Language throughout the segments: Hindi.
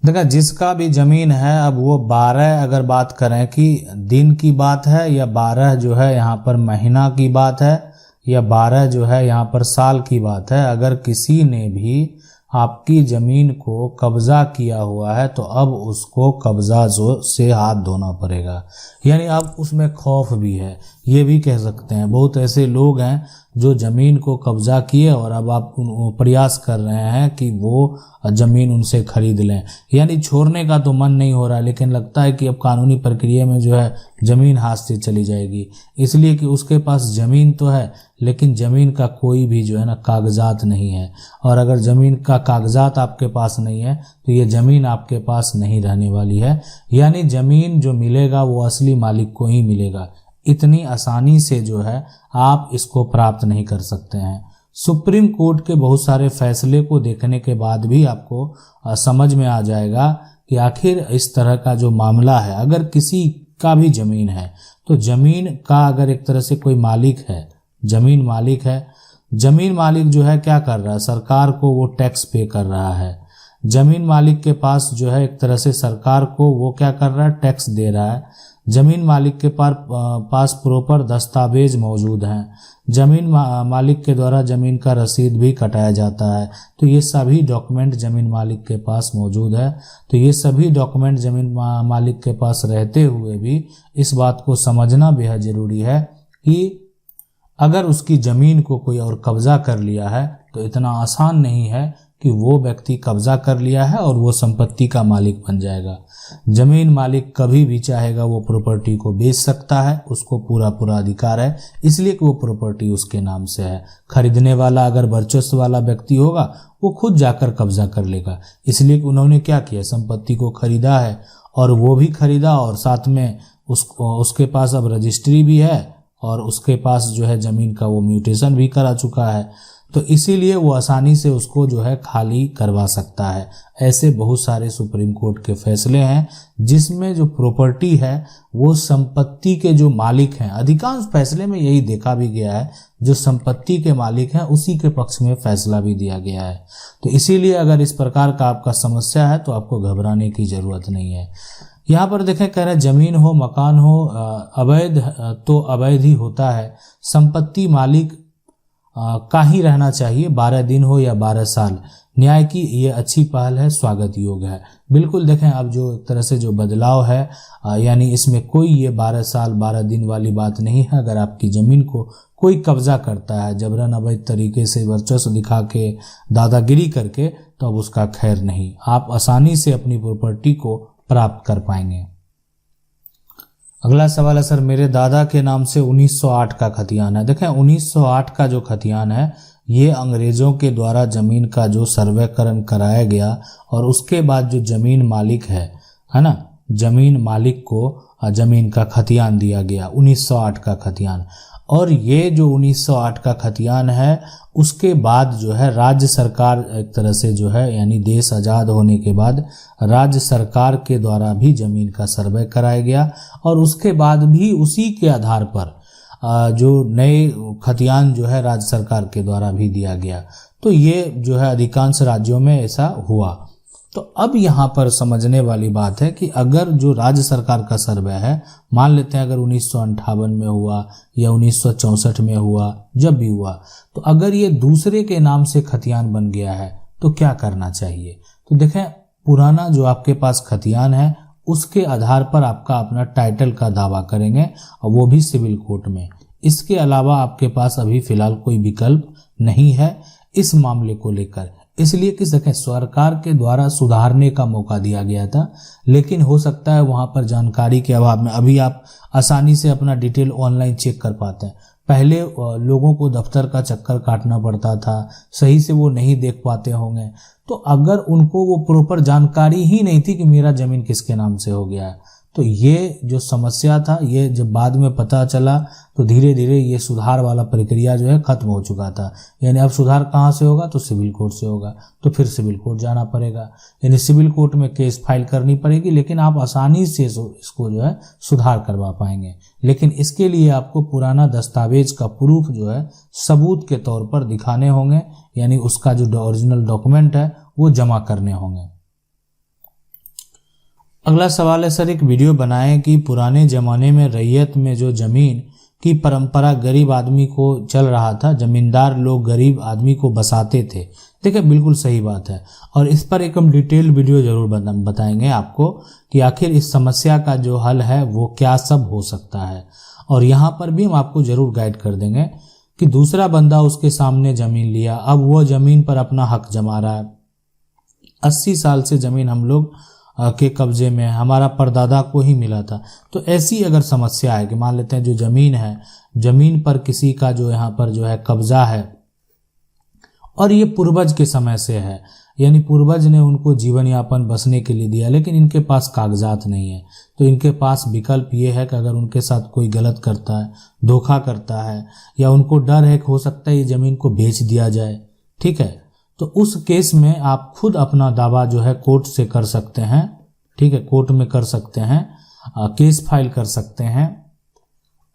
देखा, जिसका भी जमीन है, अब वो 12 अगर बात करें कि दिन की बात है, या 12 जो है यहाँ पर महीना की बात है, या 12 जो है यहाँ पर साल की बात है, अगर किसी ने भी आपकी जमीन को कब्जा किया हुआ है तो अब उसको कब्जा से हाथ धोना पड़ेगा। यानी अब उसमें खौफ भी है, ये भी कह सकते हैं। बहुत ऐसे लोग हैं जो जमीन को कब्जा किए और अब आप प्रयास कर रहे हैं कि वो जमीन उनसे खरीद लें। यानी छोड़ने का तो मन नहीं हो रहा, लेकिन लगता है कि अब कानूनी प्रक्रिया में जो है जमीन हाथ से चली जाएगी, इसलिए कि उसके पास जमीन तो है लेकिन जमीन का कोई भी जो है ना कागजात नहीं है। और अगर जमीन का कागजात आपके पास नहीं है तो ये जमीन आपके पास नहीं रहने वाली है। यानी जमीन जो मिलेगा वो असली मालिक को ही मिलेगा, इतनी आसानी से जो है आप इसको प्राप्त नहीं कर सकते हैं। सुप्रीम कोर्ट के बहुत सारे फैसले को देखने के बाद भी आपको समझ में आ जाएगा कि आखिर इस तरह का जो मामला है, अगर किसी का भी जमीन है तो जमीन का अगर एक तरह से कोई मालिक है, जमीन मालिक है, जमीन मालिक जो है क्या कर रहा है, सरकार को वो टैक्स पे कर रहा है। जमीन मालिक के पास जो है एक तरह से सरकार को वो क्या कर रहा है, टैक्स दे रहा है। जमीन मालिक के पास प्रॉपर दस्तावेज मौजूद हैं, जमीन मालिक के द्वारा जमीन का रसीद भी कटाया जाता है। तो ये सभी डॉक्यूमेंट जमीन मालिक के पास मौजूद है। तो ये सभी डॉक्यूमेंट जमीन मालिक के पास रहते हुए भी इस बात को समझना बेहद ज़रूरी है कि अगर उसकी ज़मीन को कोई और कब्जा कर लिया है तो इतना आसान नहीं है कि वो व्यक्ति कब्जा कर लिया है और वो संपत्ति का मालिक बन जाएगा। जमीन मालिक कभी भी चाहेगा वो प्रॉपर्टी को बेच सकता है, उसको पूरा अधिकार है, इसलिए कि वो प्रॉपर्टी उसके नाम से है। खरीदने वाला अगर वर्चस्व वाला व्यक्ति होगा वो खुद जाकर कब्जा कर लेगा, इसलिए कि उन्होंने क्या किया, संपत्ति को खरीदा है और वो भी खरीदा और साथ में उसके पास अब रजिस्ट्री भी है और उसके पास जो है ज़मीन का वो म्यूटेशन भी करा चुका है। तो इसीलिए वो आसानी से उसको जो है खाली करवा सकता है। ऐसे बहुत सारे सुप्रीम कोर्ट के फैसले हैं जिसमें जो प्रॉपर्टी है वो संपत्ति के जो मालिक हैं, अधिकांश फैसले में यही देखा भी गया है, जो संपत्ति के मालिक हैं उसी के पक्ष में फैसला भी दिया गया है। तो इसीलिए अगर इस प्रकार का आपका समस्या है तो आपको घबराने की ज़रूरत नहीं है। यहाँ पर देखें, कह रहे जमीन हो, मकान हो, अवैध तो अवैध ही होता है, संपत्ति मालिक का ही रहना चाहिए, 12 दिन हो या 12 साल। न्याय की ये अच्छी पहल है, स्वागत योग्य है। बिल्कुल देखें, अब जो एक तरह से जो बदलाव है, यानी इसमें कोई ये 12 साल 12 दिन वाली बात नहीं है। अगर आपकी ज़मीन को कोई कब्जा करता है जबरन अवैध तरीके से वर्चस्व दिखा के, दादागिरी करके, तो अब उसका खैर नहीं, आप आसानी से अपनी प्रॉपर्टी को प्राप्त कर पाएंगे। अगला सवाल है, सर मेरे दादा के नाम से 1908 का खतियान है। देखें, 1908 का जो खतियान है ये अंग्रेज़ों के द्वारा ज़मीन का जो सर्वेकरण कराया गया और उसके बाद जो ज़मीन मालिक है ना, ज़मीन मालिक को ज़मीन का खतियान दिया गया, 1908 का खतियान। और ये जो 1908 का खतियान है उसके बाद जो है राज्य सरकार एक तरह से जो है, यानी देश आज़ाद होने के बाद राज्य सरकार के द्वारा भी ज़मीन का सर्वे कराया गया और उसके बाद भी उसी के आधार पर जो नए खतियान जो है राज्य सरकार के द्वारा भी दिया गया। तो ये जो है अधिकांश राज्यों में ऐसा हुआ। तो अब यहाँ पर समझने वाली बात है कि अगर जो राज्य सरकार का सर्वे है, मान लेते हैं अगर 1958 में हुआ या 1964 में हुआ, जब भी हुआ, तो अगर ये दूसरे के नाम से खतियान बन गया है तो क्या करना चाहिए। तो देखें, पुराना जो आपके पास खतियान है उसके आधार पर आपका अपना टाइटल का दावा करेंगे और वो भी सिविल कोर्ट में। इसके अलावा आपके पास अभी फ़िलहाल कोई विकल्प नहीं है इस मामले को लेकर, इसलिए कि देखें सरकार के द्वारा सुधारने का मौका दिया गया था, लेकिन हो सकता है वहाँ पर जानकारी के अभाव में अभी आप आसानी से अपना डिटेल ऑनलाइन चेक कर पाते हैं। पहले लोगों को दफ्तर का चक्कर काटना पड़ता था, सही से वो नहीं देख पाते होंगे। तो अगर उनको वो प्रॉपर जानकारी ही नहीं थी कि मेरा ज़मीन किसके नाम से हो गया है, तो ये जो समस्या था, ये जब बाद में पता चला तो धीरे धीरे ये सुधार वाला प्रक्रिया जो है ख़त्म हो चुका था। यानी अब सुधार कहाँ से होगा, तो सिविल कोर्ट से होगा, तो फिर सिविल कोर्ट जाना पड़ेगा, यानी सिविल कोर्ट में केस फाइल करनी पड़ेगी, लेकिन आप आसानी से इसको जो है सुधार करवा पाएंगे। लेकिन इसके लिए आपको पुराना दस्तावेज का प्रूफ जो है सबूत के तौर पर दिखाने होंगे, यानी उसका जो ओरिजिनल डॉक्यूमेंट है वो जमा करने होंगे। अगला सवाल है सर, एक वीडियो बनाएं कि पुराने ज़माने में रैयत में जो ज़मीन की परंपरा गरीब आदमी को चल रहा था, ज़मींदार लोग गरीब आदमी को बसाते थे। देखिए बिल्कुल सही बात है, और इस पर एक हम डिटेल वीडियो ज़रूर बताएंगे आपको कि आखिर इस समस्या का जो हल है वो क्या सब हो सकता है। और यहाँ पर भी हम आपको ज़रूर गाइड कर देंगे कि दूसरा बंदा उसके सामने ज़मीन लिया, अब वो ज़मीन पर अपना हक जमा रहा है। 80 साल से ज़मीन हम लोग के कब्जे में, हमारा परदादा को ही मिला था। तो ऐसी अगर समस्या है कि मान लेते हैं जो ज़मीन है, ज़मीन पर किसी का जो यहाँ पर जो है कब्जा है और ये पूर्वज के समय से है, यानी पूर्वज ने उनको जीवन यापन बसने के लिए दिया, लेकिन इनके पास कागजात नहीं है। तो इनके पास विकल्प ये है कि अगर उनके साथ कोई गलत करता है, धोखा करता है, या उनको डर है कि हो सकता है ये ज़मीन को बेच दिया जाए, ठीक है, तो उस केस में आप खुद अपना दावा जो है कोर्ट से कर सकते हैं, ठीक है, कोर्ट में कर सकते हैं, केस फाइल कर सकते हैं।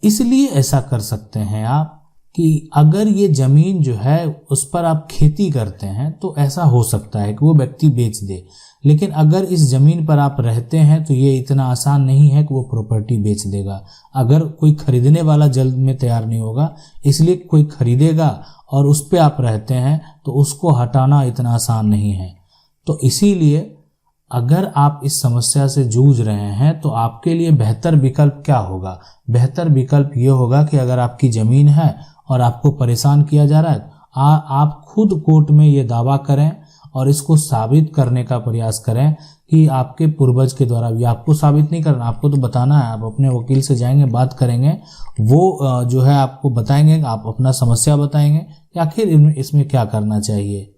इसलिए ऐसा कर सकते हैं आप कि अगर ये ज़मीन जो है उस पर आप खेती करते हैं तो ऐसा हो सकता है कि वो व्यक्ति बेच दे, लेकिन अगर इस ज़मीन पर आप रहते हैं तो ये इतना आसान नहीं है कि वो प्रॉपर्टी बेच देगा। अगर कोई खरीदने वाला जल्द में तैयार नहीं होगा, इसलिए कोई खरीदेगा और उस पर आप रहते हैं तो उसको हटाना इतना आसान नहीं है। तो इसीलिए अगर आप इस समस्या से जूझ रहे हैं तो आपके लिए बेहतर विकल्प क्या होगा? बेहतर विकल्प ये होगा कि अगर आपकी ज़मीन है और आपको परेशान किया जा रहा है, आप खुद कोर्ट में ये दावा करें और इसको साबित करने का प्रयास करें कि आपके पूर्वज के द्वारा। भी आपको साबित नहीं करना, आपको तो बताना है। आप अपने वकील से जाएंगे, बात करेंगे, वो जो है आपको बताएंगे, आप अपना समस्या बताएंगे कि आखिर इसमें क्या करना चाहिए।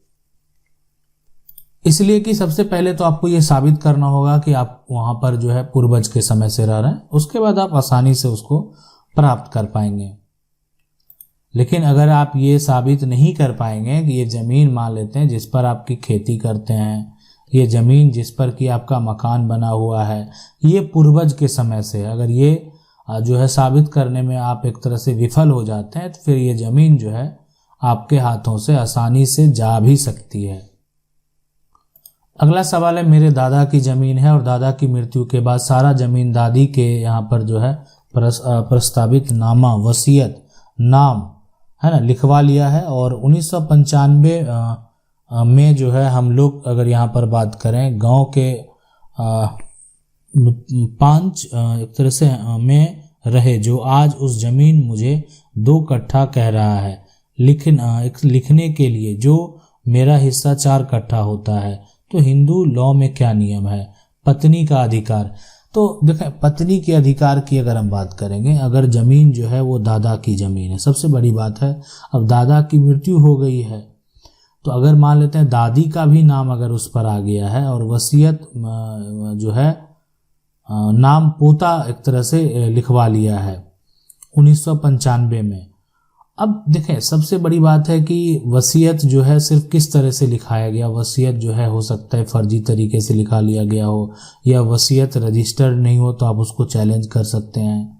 इसलिए कि सबसे पहले तो आपको ये साबित करना होगा कि आप वहाँ पर जो है पूर्वज के समय से रह रहे हैं, उसके बाद आप आसानी से उसको प्राप्त कर पाएंगे। लेकिन अगर आप ये साबित नहीं कर पाएंगे कि ये ज़मीन मान लेते हैं जिस पर आपकी खेती करते हैं, ये ज़मीन जिस पर कि आपका मकान बना हुआ है, ये पूर्वज के समय से, अगर ये जो है साबित करने में आप एक तरह से विफल हो जाते हैं तो फिर ये ज़मीन जो है आपके हाथों से आसानी से जा भी सकती है। अगला सवाल है, मेरे दादा की ज़मीन है और दादा की मृत्यु के बाद सारा ज़मीन दादी के यहाँ पर जो है प्रस्तावित नामा, वसीयत, नाम है ना, लिखवा लिया है। और 1995 में जो है हम लोग अगर यहाँ पर बात करें, गांव के 5 एक तरह से में रहे, जो आज उस ज़मीन मुझे 2 कट्ठा कह रहा है, लिखने के लिए जो मेरा हिस्सा 4 कट्ठा होता है। तो हिंदू लॉ में क्या नियम है? पत्नी का अधिकार। तो देखें, पत्नी के अधिकार की अगर हम बात करेंगे, अगर ज़मीन जो है वो दादा की ज़मीन है, सबसे बड़ी बात है, अब दादा की मृत्यु हो गई है तो अगर मान लेते हैं दादी का भी नाम अगर उस पर आ गया है और वसीयत जो है नाम पोता एक तरह से लिखवा लिया है 1995 में। अब देखें, सबसे बड़ी बात है कि वसीयत जो है सिर्फ किस तरह से लिखाया गया। वसीयत जो है हो सकता है फर्जी तरीके से लिखा लिया गया हो, या वसीयत रजिस्टर्ड नहीं हो तो आप उसको चैलेंज कर सकते हैं।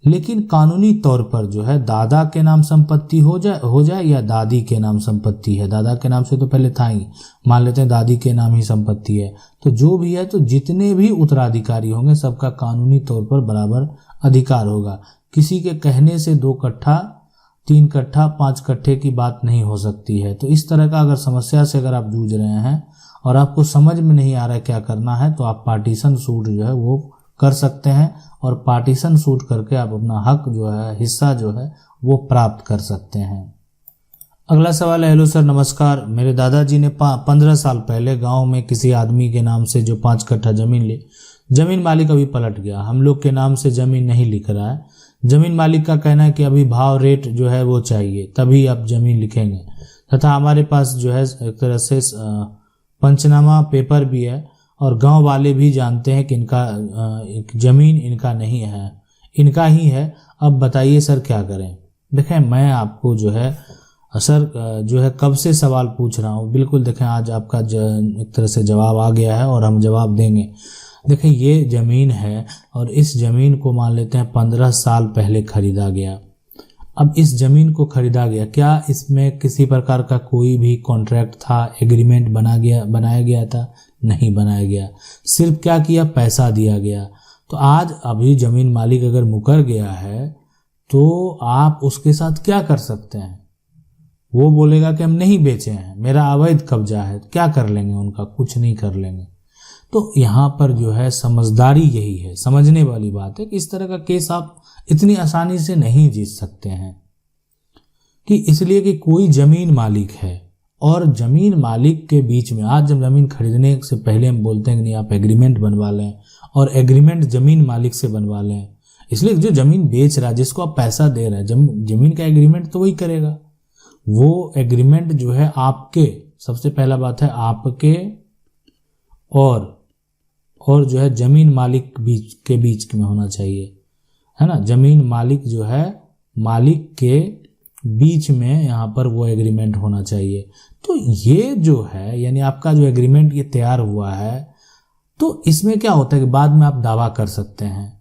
लेकिन कानूनी तौर पर जो है दादा के नाम संपत्ति हो जाए या दादी के नाम संपत्ति है, दादा के नाम से तो पहले था ही, मान लेते हैं दादी के नाम ही संपत्ति है, तो जो भी है, तो जितने भी उत्तराधिकारी होंगे सबका कानूनी तौर पर बराबर अधिकार होगा। किसी के कहने से 2 कट्ठा, 3 कट्ठा, 5 कट्ठे की बात नहीं हो सकती है। तो इस तरह का अगर समस्या से अगर आप जूझ रहे हैं और आपको समझ में नहीं आ रहा है क्या करना है, तो आप पार्टीशन सूट जो है वो कर सकते हैं और पार्टीशन सूट करके आप अपना हक जो है, हिस्सा जो है वो प्राप्त कर सकते हैं। अगला सवाल है, हेलो सर नमस्कार, मेरे दादाजी ने 15 साल पहले गांव में किसी आदमी के नाम से जो 5 कट्ठा जमीन ली, जमीन मालिक अभी पलट गया, हम लोग के नाम से जमीन नहीं लिख रहा है। जमीन मालिक का कहना है कि अभी भाव रेट जो है वो चाहिए, तभी आप जमीन लिखेंगे, तथा हमारे पास जो है एक तरह से पंचनामा पेपर भी है और गांव वाले भी जानते हैं कि इनका जमीन इनका नहीं है, इनका ही है। अब बताइए सर क्या करें? देखें, मैं आपको जो है सर जो है कब से सवाल पूछ रहा हूँ, बिल्कुल देखें आज आपका एक तरह से जवाब आ गया है और हम जवाब देंगे। देखें, ये ज़मीन है और इस ज़मीन को मान लेते हैं 15 साल पहले खरीदा गया। अब इस ज़मीन को खरीदा गया, क्या इसमें किसी प्रकार का कोई भी कॉन्ट्रैक्ट था, एग्रीमेंट बनाया गया था? नहीं बनाया गया, सिर्फ क्या किया, पैसा दिया गया। तो आज अभी जमीन मालिक अगर मुकर गया है तो आप उसके साथ क्या कर सकते हैं? वो बोलेगा कि हम नहीं बेचे हैं, मेरा अवैध कब्जा है, क्या कर लेंगे उनका? कुछ नहीं कर लेंगे। तो यहाँ पर जो है समझदारी यही है, समझने वाली बात है कि इस तरह का केस आप इतनी आसानी से नहीं जीत सकते हैं, कि इसलिए कि कोई जमीन मालिक है और जमीन मालिक के बीच में, आज जब जमीन खरीदने से पहले हम बोलते हैं कि नहीं आप एग्रीमेंट बनवा लें, और एग्रीमेंट जमीन मालिक से बनवा लें। इसलिए जो जमीन बेच रहा है, जिसको आप पैसा दे रहे हैं, जमीन का एग्रीमेंट तो वही करेगा। वो एग्रीमेंट जो है आपके, सबसे पहला बात है आपके और जो है जमीन मालिक के बीच में होना चाहिए, है ना। जमीन मालिक जो है, मालिक के बीच में यहाँ पर वो एग्रीमेंट होना चाहिए। तो ये जो है, यानी आपका जो एग्रीमेंट ये तैयार हुआ है, तो इसमें क्या होता है कि बाद में आप दावा कर सकते हैं।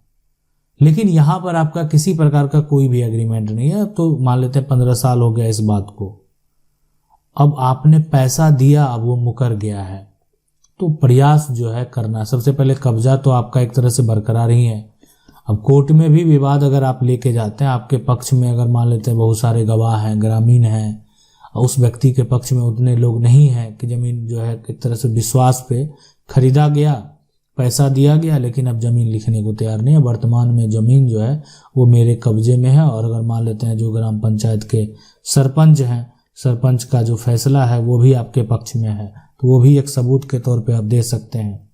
लेकिन यहाँ पर आपका किसी प्रकार का कोई भी एग्रीमेंट नहीं है। तो मान लेते हैं 15 साल हो गया इस बात को, अब आपने पैसा दिया, अब वो मुकर गया है, तो प्रयास जो है करना, सबसे पहले कब्जा तो आपका एक तरह से बरकरार ही है। अब कोर्ट में भी विवाद अगर आप लेके जाते हैं, आपके पक्ष में अगर मान लेते हैं बहुत सारे गवाह हैं, ग्रामीण हैं, उस व्यक्ति के पक्ष में उतने लोग नहीं हैं कि जमीन जो है एक तरह से विश्वास पे खरीदा गया, पैसा दिया गया, लेकिन अब जमीन लिखने को तैयार नहीं है। वर्तमान में जमीन जो है वो मेरे कब्जे में है, और अगर मान लेते हैं जो ग्राम पंचायत के सरपंच हैं, सरपंच का जो फैसला है वो भी आपके पक्ष में है, तो वो भी एक सबूत के तौर पे आप दे सकते हैं।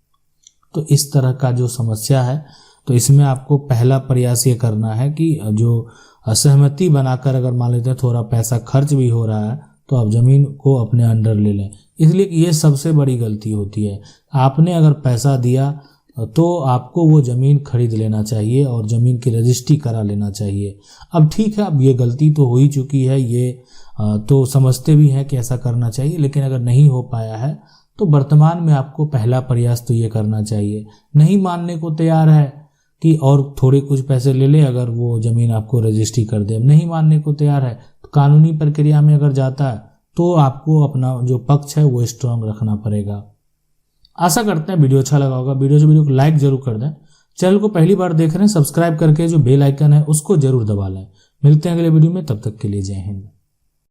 तो इस तरह का जो समस्या है, तो इसमें आपको पहला प्रयास ये करना है कि जो असहमति बनाकर अगर मान लेते हैं थोड़ा पैसा खर्च भी हो रहा है, तो आप ज़मीन को अपने अंडर ले लें। इसलिए ये सबसे बड़ी गलती होती है। आपने अगर पैसा दिया तो आपको वो ज़मीन खरीद लेना चाहिए और ज़मीन की रजिस्ट्री करा लेना चाहिए। अब ठीक है, अब ये गलती तो हो ही चुकी है, ये तो समझते भी हैं कि ऐसा करना चाहिए, लेकिन अगर नहीं हो पाया है तो वर्तमान में आपको पहला प्रयास तो ये करना चाहिए। नहीं मानने को तैयार है कि और थोड़े कुछ पैसे ले ले, अगर वो ज़मीन आपको रजिस्ट्री कर दे, नहीं मानने को तैयार है तो कानूनी प्रक्रिया में अगर जाता है तो आपको अपना जो पक्ष है वो स्ट्रांग रखना पड़ेगा। आशा करते हैं वीडियो अच्छा लगा होगा। वीडियो को लाइक जरूर कर दें। चैनल को पहली बार देख रहे हैं, सब्सक्राइब करके जो बेल आइकन है उसको जरूर दबा लें। मिलते हैं अगले वीडियो में, तब तक के लिए जय हिंद।